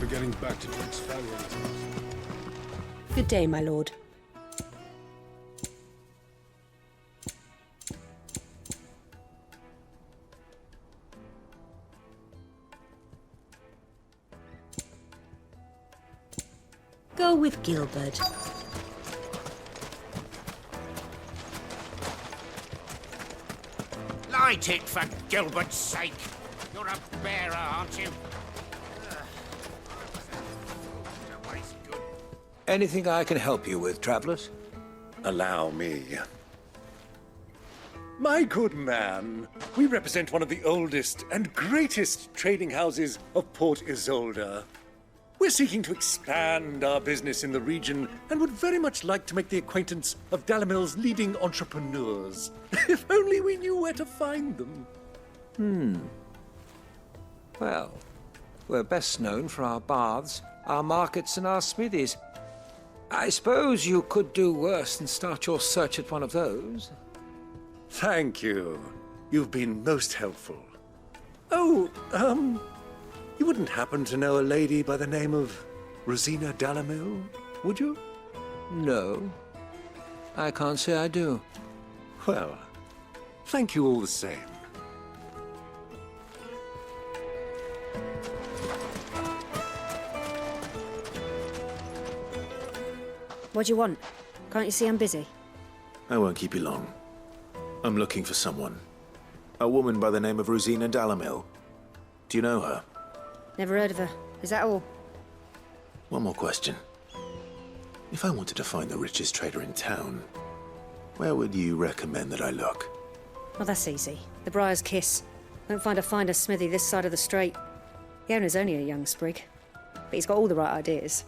getting back to Drake's family. Good day, my lord. Go with Gilbert. Light it, for Gilbert's sake. You're a bearer, aren't you? Anything I can help you with, travelers? Allow me. My good man, we represent one of the oldest and greatest trading houses of Port Isolde. We're seeking to expand our business in the region and would very much like to make the acquaintance of Dalamil's leading entrepreneurs. If only we knew where to find them. Well, we're best known for our baths, our markets, and our smithies. I suppose you could do worse than start your search at one of those. Thank you. You've been most helpful. Oh, you wouldn't happen to know a lady by the name of Rosina Dalamil, would you? No, I can't say I do. Well, thank you all the same. What do you want? Can't you see I'm busy? I won't keep you long. I'm looking for someone. A woman by the name of Rosina Dalamil. Do you know her? Never heard of her. Is that all? One more question. If I wanted to find the richest trader in town, where would you recommend that I look? Well, that's easy. The Briar's Kiss. Won't find a finer smithy this side of the strait. The owner's only a young sprig, but he's got all the right ideas.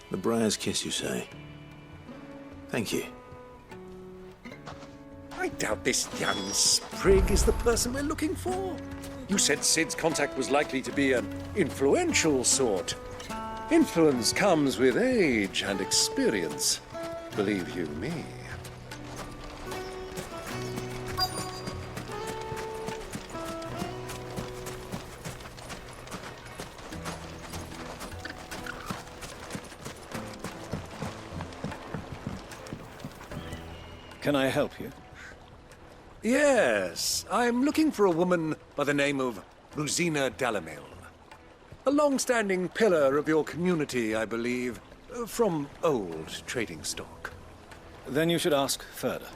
The Briar's Kiss, you say? Thank you. I doubt this young sprig is the person we're looking for. You said Sid's contact was likely to be an influential sort. Influence comes with age and experience, believe you me. Can I help you? Yes, I'm looking for a woman by the name of Rosina Dalamil. A long-standing pillar of your community, I believe, from old trading stock. Then you should ask Ferda.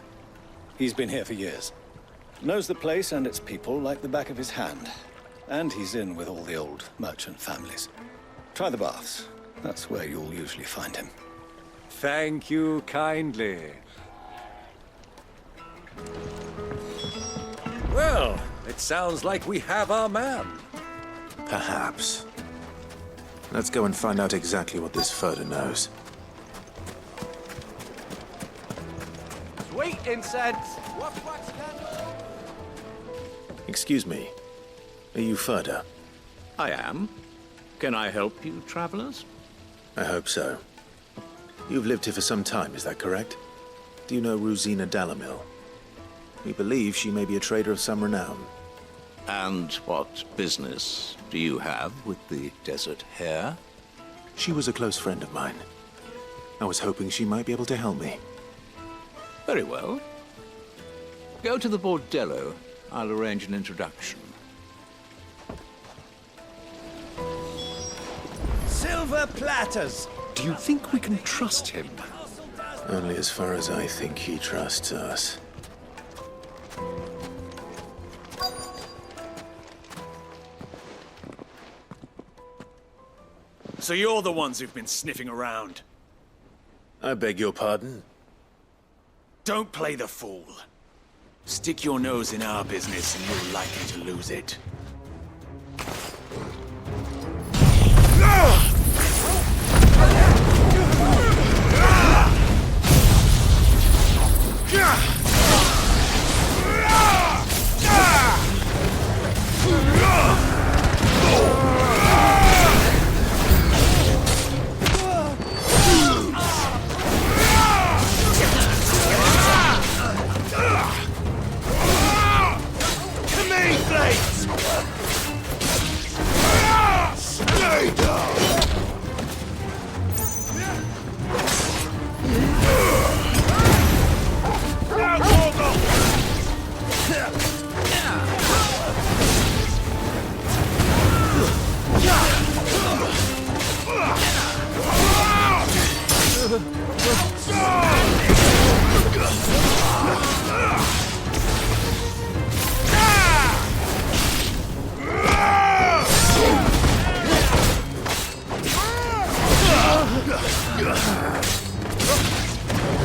He's been here for years. Knows the place and its people like the back of his hand. And he's in with all the old merchant families. Try the baths. That's where you'll usually find him. Thank you kindly. Well, it sounds like we have our man. Perhaps. Let's go and find out exactly what this Ferda knows. Sweet incense! Excuse me. Are you Ferda? I am. Can I help you, travelers? I hope so. You've lived here for some time, is that correct? Do you know Rosina Dalamil? We believe she may be a trader of some renown. And what business do you have with the desert hare? She was a close friend of mine. I was hoping she might be able to help me. Very well. Go to the bordello. I'll arrange an introduction. Silver platters! Do you think we can trust him? Only as far as I think he trusts us. So you're the ones who've been sniffing around. I beg your pardon? Don't play the fool. Stick your nose in our business and you're likely to lose it. To me, blades!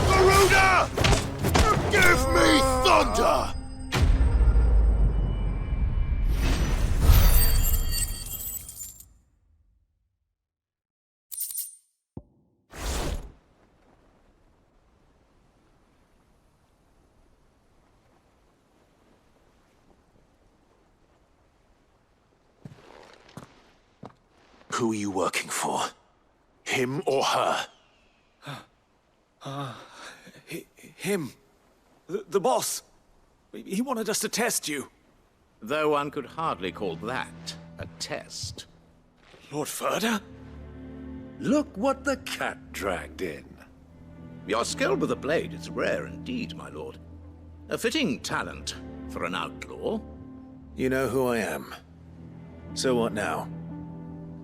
Garuda! Give me thunder! Who are you working for? Him or her? Him. The boss. He wanted us to test you. Though one could hardly call that a test. Lord Ferda? Look what the cat dragged in. Your skill with the blade is rare indeed, my lord. A fitting talent for an outlaw. You know who I am. So what now?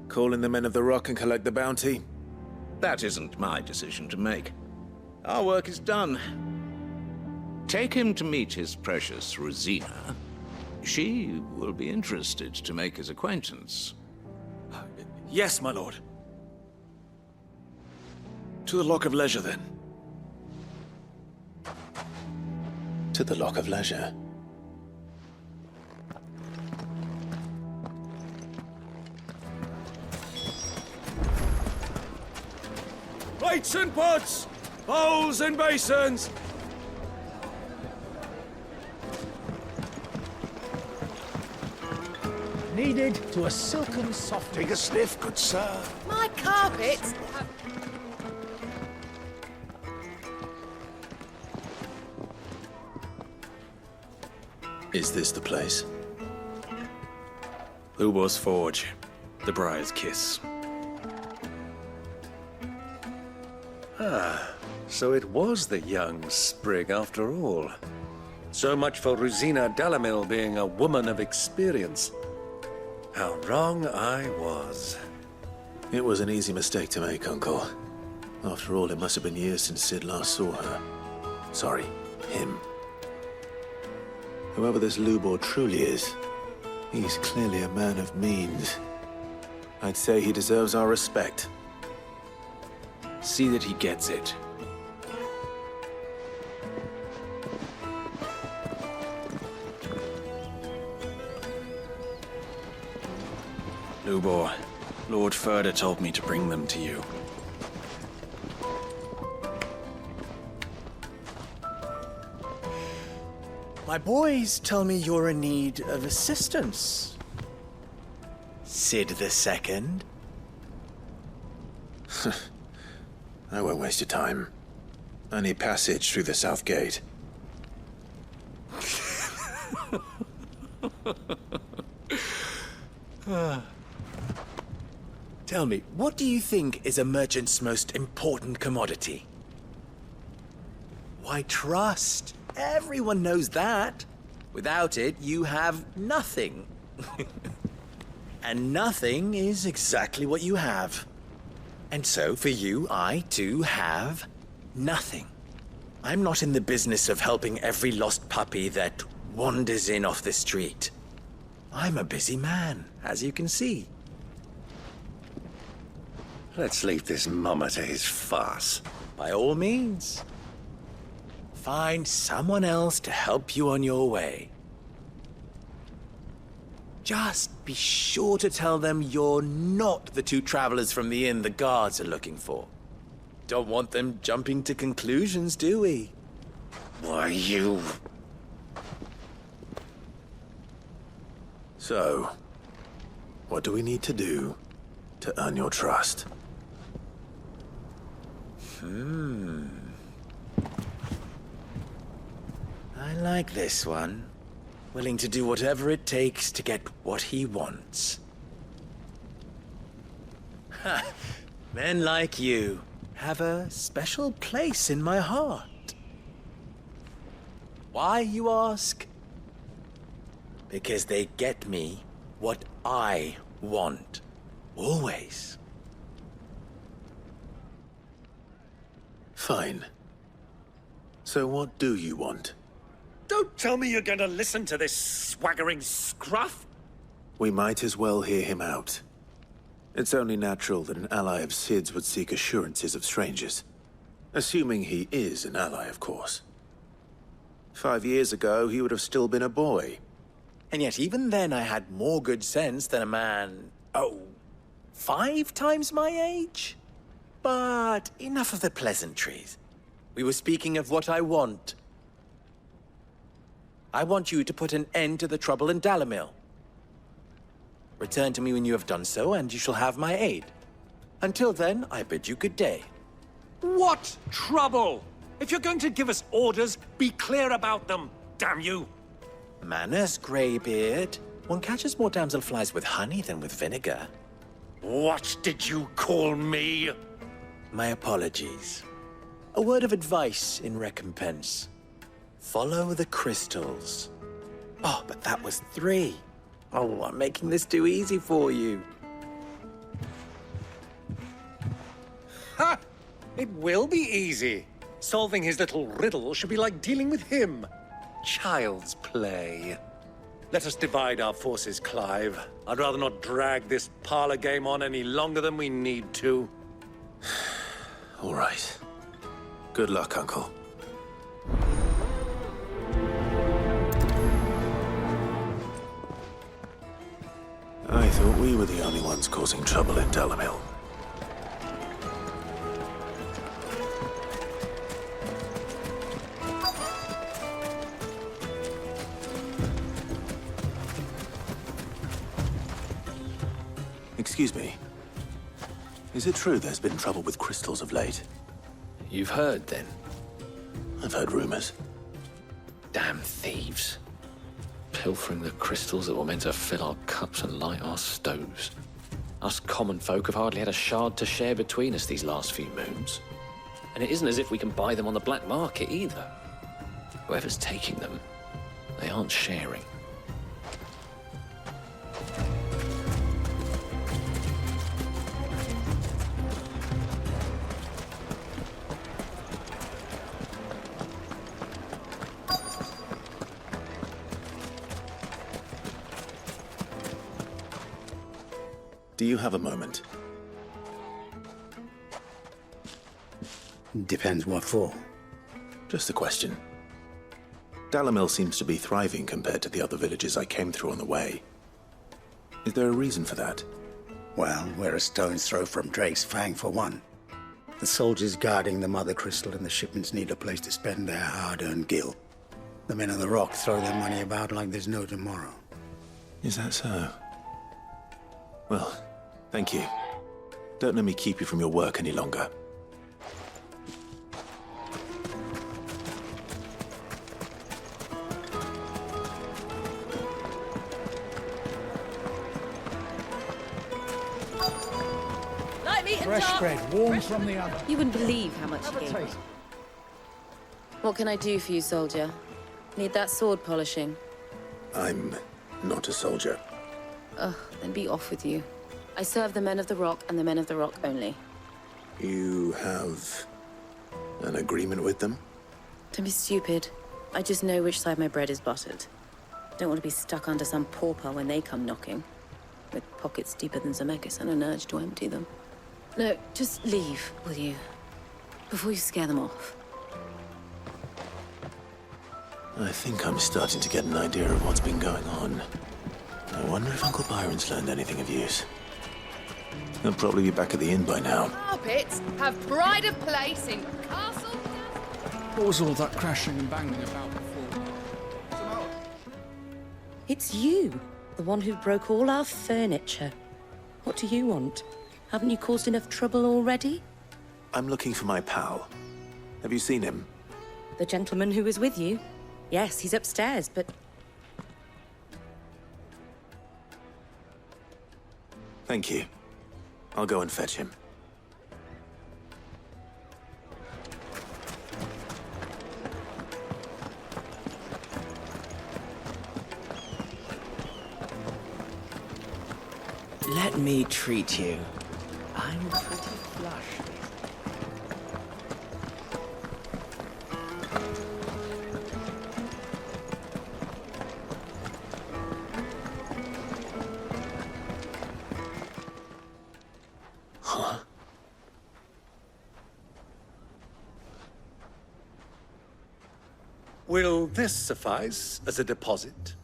Call in the Men of the Rock and collect the bounty? That isn't my decision to make. Our work is done. Take him to meet his precious Rosina. She will be interested to make his acquaintance. Yes, my lord. To the Lock of Leisure, then. To the Lock of Leisure. Plates and pots! Bowls and basins! Needed to a silken soft. Take a sniff, good sir. My carpets! Is this the place? Lubor's Forge. The Briar's Kiss. So it was the young sprig after all. So much for Rosina Dalamil being a woman of experience. How wrong I was. It was an easy mistake to make, Uncle. After all, it must have been years since Sid last saw her. Sorry, him. Whoever this Lubor truly is, he's clearly a man of means. I'd say he deserves our respect. See that he gets it. Lubor, Lord Ferda told me to bring them to you. My boys tell me you're in need of assistance. Sid the Second? I won't waste your time. I need passage through the south gate. Tell me, what do you think is a merchant's most important commodity? Why, trust. Everyone knows that. Without it, you have nothing. And nothing is exactly what you have. And so, for you, I, too, have nothing. I'm not in the business of helping every lost puppy that wanders in off the street. I'm a busy man, as you can see. Let's leave this mummer to his farce. By all means. Find someone else to help you on your way. Just be sure to tell them you're not the two travelers from the inn the guards are looking for. Don't want them jumping to conclusions, do we? Why, you... So, what do we need to do to earn your trust? I like this one. Willing to do whatever it takes to get what he wants. Ha! Men like you have a special place in my heart. Why, you ask? Because they get me what I want. Always. Fine. So what do you want? Don't tell me you're going to listen to this swaggering scruff! We might as well hear him out. It's only natural that an ally of Sid's would seek assurances of strangers. Assuming he is an ally, of course. 5 years ago, he would have still been a boy. And yet even then I had more good sense than a man, 5 times my age? But enough of the pleasantries. We were speaking of what I want. I want you to put an end to the trouble in Dalamil. Return to me when you have done so, and you shall have my aid. Until then, I bid you good day. What trouble? If you're going to give us orders, be clear about them, damn you! Manners, Greybeard. One catches more damselflies with honey than with vinegar. What did you call me? My apologies. A word of advice in recompense. Follow the crystals. Oh, but that was 3. Oh, I'm making this too easy for you. Ha! It will be easy. Solving his little riddle should be like dealing with him. Child's play. Let us divide our forces, Clive. I'd rather not drag this parlor game on any longer than we need to. All right. Good luck, Uncle. I thought we were the only ones causing trouble in Dalamil. Excuse me. Is it true there's been trouble with crystals of late? You've heard, then? I've heard rumors. Damn thieves. Pilfering the crystals that were meant to fill our cups and light our stoves. Us common folk have hardly had a shard to share between us these last few moons. And it isn't as if we can buy them on the black market either. Whoever's taking them, they aren't sharing. Do you have a moment? Depends what for. Just a question. Dalamil seems to be thriving compared to the other villages I came through on the way. Is there a reason for that? Well, we're a stone's throw from Drake's Fang for one. The soldiers guarding the Mother Crystal and the shipments need a place to spend their hard-earned gil. The men of the Rock throw their money about like there's no tomorrow. Is that so? Well, thank you. Don't let me keep you from your work any longer. Fresh bread, warm from the oven. You wouldn't believe how much he gave me. What can I do for you, soldier? Need that sword polishing? I'm not a soldier. Ugh, then be off with you. I serve the men of the Rock and the men of the Rock only. You have an agreement with them? Don't be stupid. I just know which side my bread is buttered. Don't want to be stuck under some pauper when they come knocking. With pockets deeper than Zemeckis and an urge to empty them. No, just leave, will you? Before you scare them off. I think I'm starting to get an idea of what's been going on. I wonder if Uncle Byron's learned anything of use. He'll probably be back at the inn by now. Carpets have pride of place in castle. What was all that crashing and banging about before? It's you, the one who broke all our furniture. What do you want? Haven't you caused enough trouble already? I'm looking for my pal. Have you seen him? The gentleman who was with you? Yes, he's upstairs, but... Thank you. I'll go and fetch him. Let me treat you. I'm pretty flush. Will this suffice as a deposit?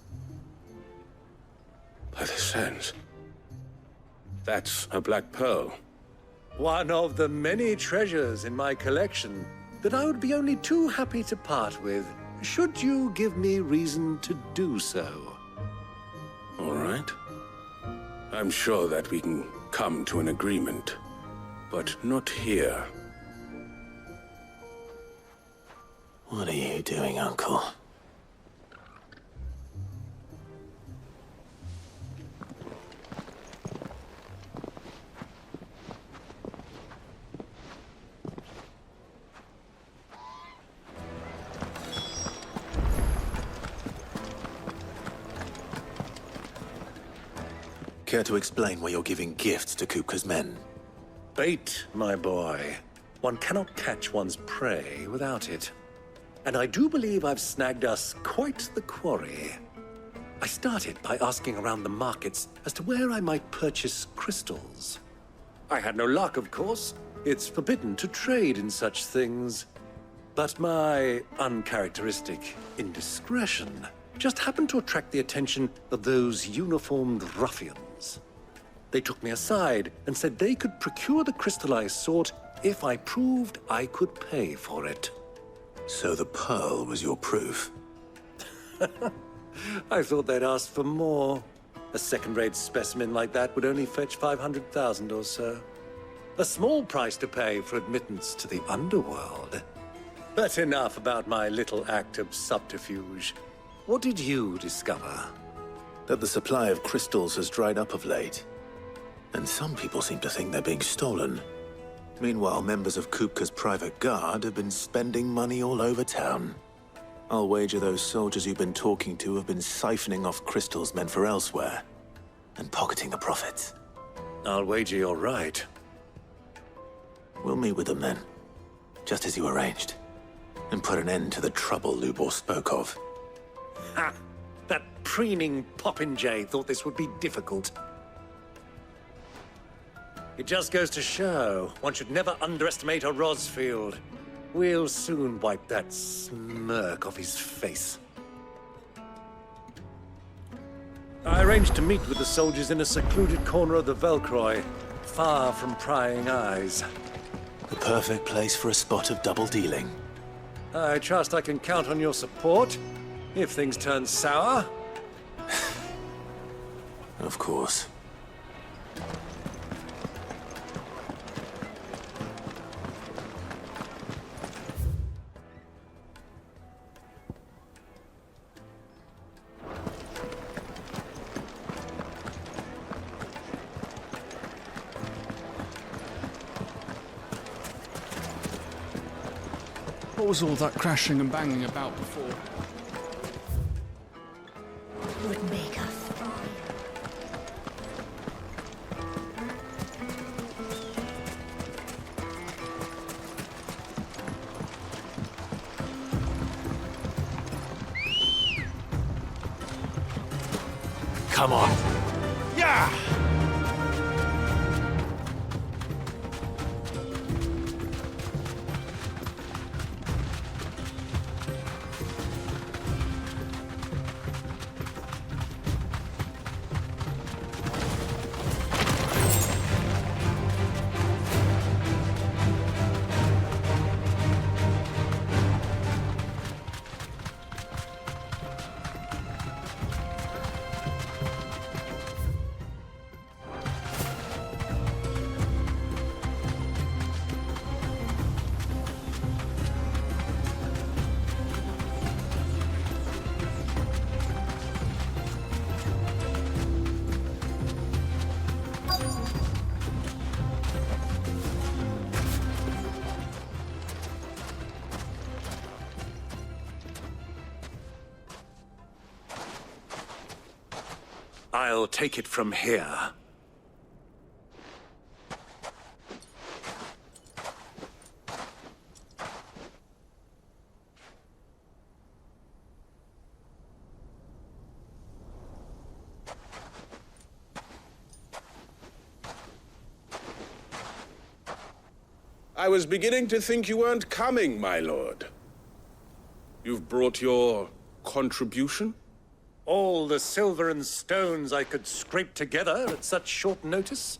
By the sands. That's a black pearl. One of the many treasures in my collection that I would be only too happy to part with, should you give me reason to do so. All right. I'm sure that we can come to an agreement, but not here. What are you doing, Uncle? Care to explain why you're giving gifts to Kupka's men? Bait, my boy. One cannot catch one's prey without it. And I do believe I've snagged us quite the quarry. I started by asking around the markets as to where I might purchase crystals. I had no luck, of course. It's forbidden to trade in such things. But my uncharacteristic indiscretion just happened to attract the attention of those uniformed ruffians. They took me aside and said they could procure the crystal I sought if I proved I could pay for it. So the pearl was your proof? I thought they'd ask for more. A second-rate specimen like that would only fetch 500,000 or so. A small price to pay for admittance to the underworld. But enough about my little act of subterfuge. What did you discover? That the supply of crystals has dried up of late. And some people seem to think they're being stolen. Meanwhile, members of Kupka's private guard have been spending money all over town. I'll wager those soldiers you've been talking to have been siphoning off crystals meant for elsewhere, and pocketing the profits. I'll wager you're right. We'll meet with them then, just as you arranged, and put an end to the trouble Lubor spoke of. Ha! That preening popinjay thought this would be difficult. It just goes to show, one should never underestimate a Rosfield. We'll soon wipe that smirk off his face. I arranged to meet with the soldiers in a secluded corner of the Velcroy, far from prying eyes. The perfect place for a spot of double dealing. I trust I can count on your support, if things turn sour. Of course. What was all that crashing and banging about before? Would make a fire. Come on. Yeah! I'll take it from here. I was beginning to think you weren't coming, my lord. You've brought your contribution? All the silver and stones I could scrape together at such short notice?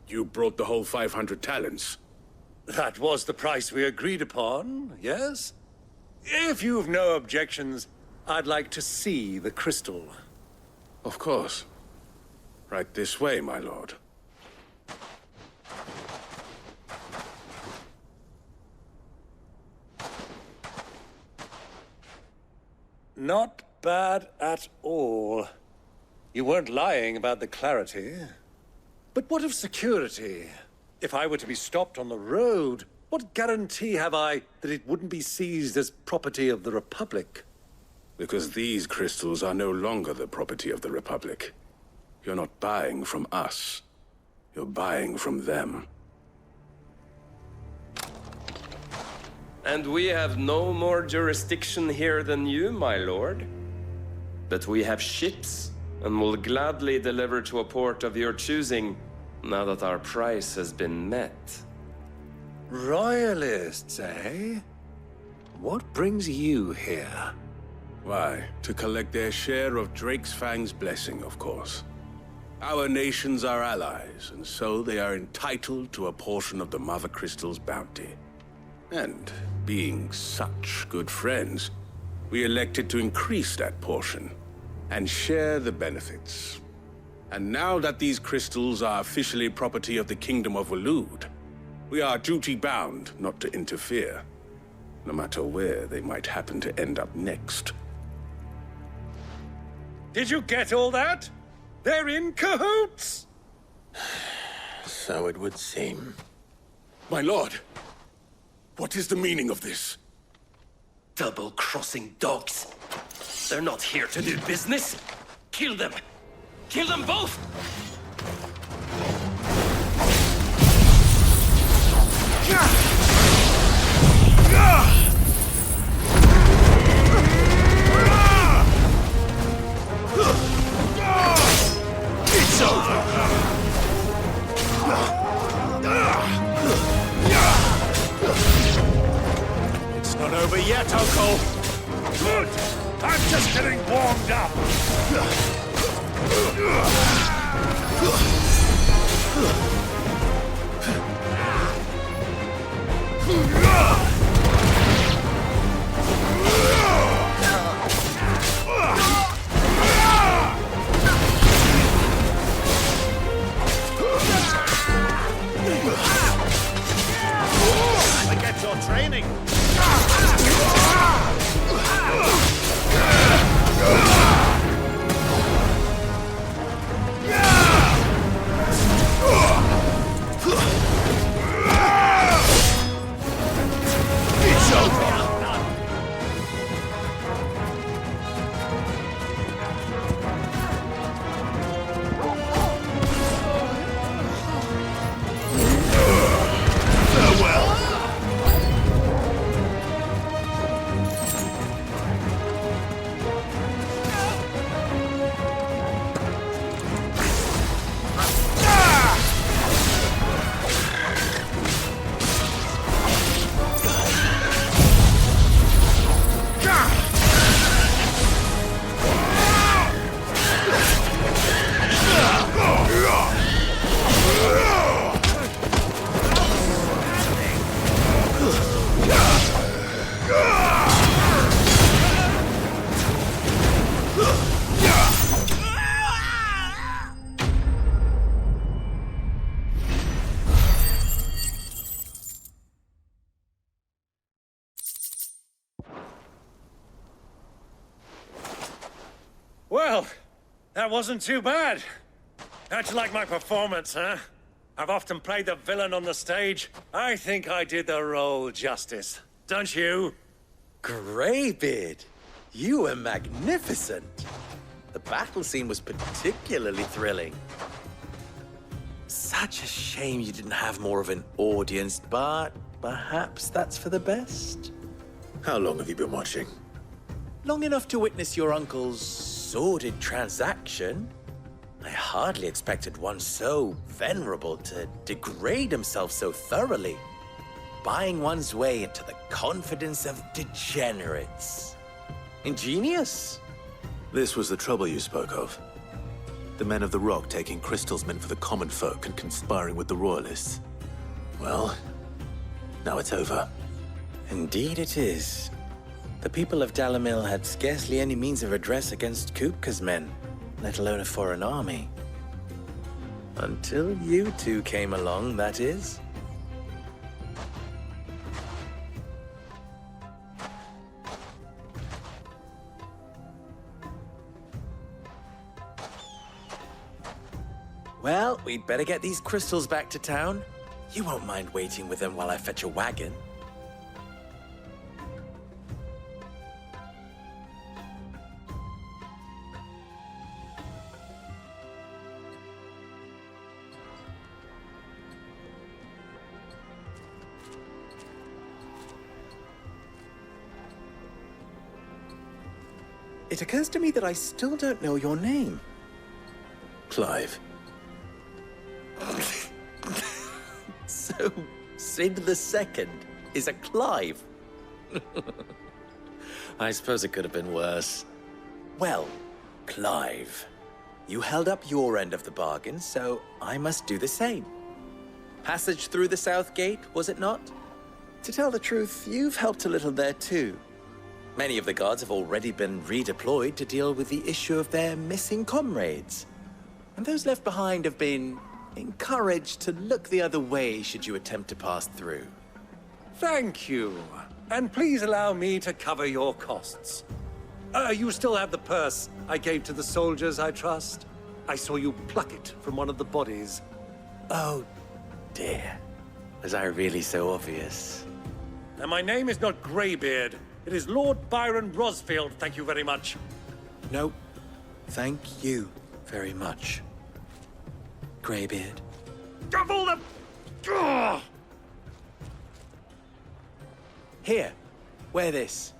You brought the whole 500 talents. That was the price we agreed upon, yes? If you've no objections, I'd like to see the crystal. Of course. Right this way, my lord. Not bad at all. You weren't lying about the clarity. But what of security? If I were to be stopped on the road, what guarantee have I that it wouldn't be seized as property of the Republic? Because these crystals are no longer the property of the Republic. You're not buying from us. You're buying from them. And we have no more jurisdiction here than you, my lord. But we have ships, and will gladly deliver to a port of your choosing, now that our price has been met. Royalists, eh? What brings you here? Why, to collect their share of Drake's Fang's blessing, of course. Our nations are allies, and so they are entitled to a portion of the Mother Crystal's bounty. And, being such good friends, we elected to increase that portion and share the benefits. And now that these crystals are officially property of the Kingdom of Waloed, we are duty-bound not to interfere, no matter where they might happen to end up next. Did you get all that? They're in cahoots! So it would seem. My lord, what is the meaning of this? Double-crossing dogs. They're not here to do business. Kill them! Kill them both! It's over! It's not over yet, Uncle! Good! I'm just getting warmed up! Forget your training! It's over! Farewell! Well, that wasn't too bad. How'd you like my performance, huh? I've often played the villain on the stage. I think I did the role justice. Don't you? Greybeard, you were magnificent. The battle scene was particularly thrilling. Such a shame you didn't have more of an audience, but perhaps that's for the best. How long have you been watching? Long enough to witness your uncle's sordid transaction. I hardly expected one so venerable to degrade himself so thoroughly. buying one's way into the confidence of degenerates. Ingenious. This was the trouble you spoke of. The men of the Rock taking crystals meant for the common folk and conspiring with the Royalists. Well, now it's over. Indeed it is. The people of Dalamil had scarcely any means of redress against Kupka's men, let alone a foreign army. Until you two came along, that is. Well, we'd better get these crystals back to town. You won't mind waiting with them while I fetch a wagon. It occurs to me that I still don't know your name. Clive. So, Sid the Second is a Clive. I suppose it could have been worse. Well, Clive, you held up your end of the bargain, so I must do the same. Passage through the South Gate, was it not? To tell the truth, you've helped a little there too. Many of the guards have already been redeployed to deal with the issue of their missing comrades. And those left behind have been encouraged to look the other way should you attempt to pass through. Thank you. And please allow me to cover your costs. You still have the purse I gave to the soldiers, I trust? I saw you pluck it from one of the bodies. Oh, dear. Was I really so obvious? And my name is not Greybeard. It is Lord Byron Rosfield, thank you very much. No, thank you very much, Greybeard. Double the... Ugh! Here, wear this.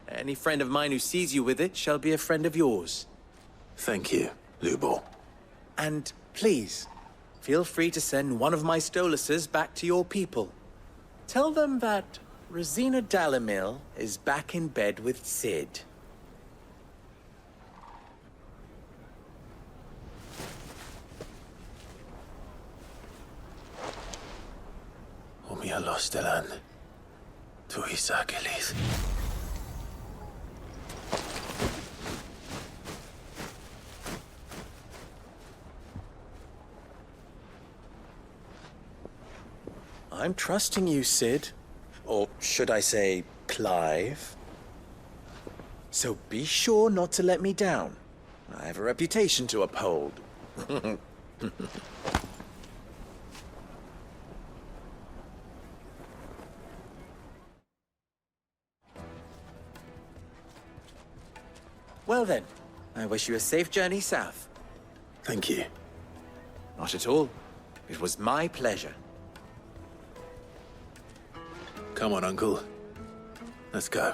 Any friend of mine who sees you with it shall be a friend of yours. Thank you, Lubor. And please, feel free to send one of my Stoluses back to your people. Tell them that Rosina Dalamil is back in bed with Sid. Omia Lostelan. Tuisa Kelith. I'm trusting you, Sid. Or should I say, Clive? So be sure not to let me down. I have a reputation to uphold. Well then, I wish you a safe journey south. Thank you. Not at all. It was my pleasure. Come on, Uncle. Let's go.